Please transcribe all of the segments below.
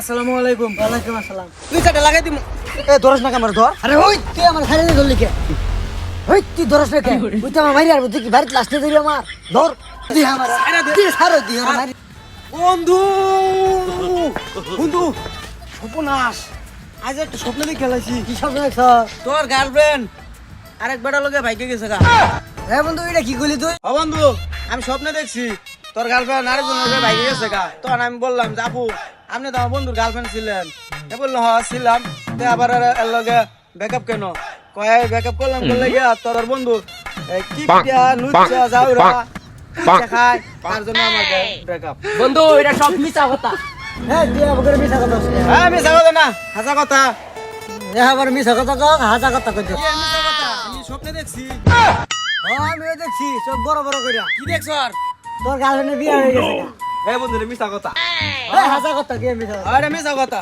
আসসালামু আলাইকুম। ওয়ালাইকুম আসসালাম। তুই চাটা লাগাই দিমু। এ ধরস না কামার ধর। আরে ওই তুই আমার খাইলে ধর লিখে। ওই তুই ধরস না কে? ওই তো আমার মাইরি আর তুই কি বাড়িতে লাস্টে ধরি আমার। ধর। দি আমার। দি সারো দি আমার মাইরি। বন্ধু বন্ধু সপনাশ, আজ একটা স্বপ্ন দেখে খেলাইছি। কি স্বপ্ন দেখছ? তোর গার্লফ্রেন্ড আরেক বেটা লগে ভাইকে গেছে গা। হ্যাঁ বন্ধু এটা কি কইলি তুই? ও বন্ধু, আমি স্বপ্নে দেখছি তোর গার্লফ্রেন্ড আরেকজন লগে ভাইকে গেছে গা। তখন আমি বললাম যে আপু আপনি তো আমার বন্ধুর গার্লফ্রেন্ড ছিলেন। এ বললো হ্যাঁ ছিলাম, তে আবার এর লগে ব্যাকআপ কেন? কয় ব্যাকআপ করলাম করলে গিয়া তোর বন্ধু কিপটা নুচ্চা যাওরা খায়, তার জন্য আমাকে ব্রেকআপ। বন্ধু এটা সব মিছা কথা। হ্যাঁ তুই আমাকে মিছা কথা বলছিস। হ্যাঁ মিছা কথা না, হাসা কথা। এ আবার মিছা কথা কও, হাজা কথা কইছ। কি আর মিছা কথা? আমি স্বপ্নে দেখছি। হ্যাঁ আমিও দেখছি সব বড় বড় কইরা। কি দেখছ আর? তোর গার্লফ্রেন্ডের বিয়ে হয়ে গেছে গা। এই বন্ধু রে মিছা কথা। এ হাজা কথা কি মিছা কথা? আরে মিছা কথা।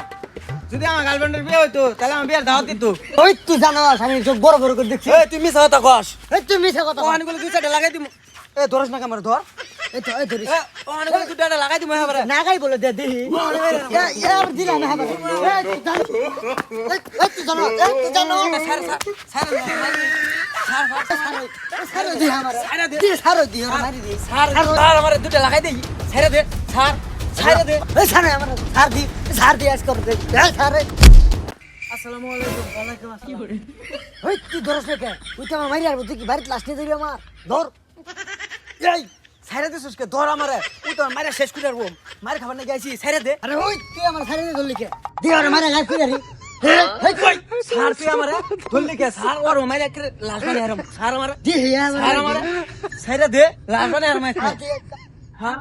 যদি আমার গার্লফ্রেন্ডের বিয়ে হইতো তাহলে আমার বিয়ের দাওয়াত দিত। ওই তুই জানোস আমি সব বড় বড় করে দেখছি। এই তুই মিছা কথা কস। এই তুই মিছা কথা কও। ওহানগুলো দুই চারটা লাগাই দিমু। এ ধরস না কামার ধর। এই তো এই ধরিস। ওহানগুলো দুই চারটা লাগাই দিমু এবারে। নাগাই বলে দে দেহি আর দিলা না হবে তুই জানো তুই জানো স্যার স্যার স্যার সারো দি আমার দি সারো দি আমার মারি দি স্যার স্যার আমারে দুইটা লাগাই দেই। ছেড়ে দে স্যার, ছেড়ে দে। এই সারে আমার সার দি আজ কর দে সারে আসসালামু আলাইকুম। ওয়ালাইকুম আসসালাম ওই তুই ধরস না কে ওই তো আমার মারি আর তুই কি বাড়িতে লাস্টে ধরি আমার ধর এই ছেড়ে দে সুস্কে ধর আমারে। তুই তো মারে শেষ করে আরবো। মারে খাবার না গেছি, ছেড়ে দে। আরে ওই তুই আমার সারে ধরলি কে দি আর মারে গাছ করে রে স্যার তুই আমারে ধরলি কে? স্যার ওর মাইরে একটা লাশ বানাই আরম। স্যার আমারে দি স্যার আমারে ছেড়ে দে, লাশ বানাই আরম একটা। হ্যাঁ হ্যাঁ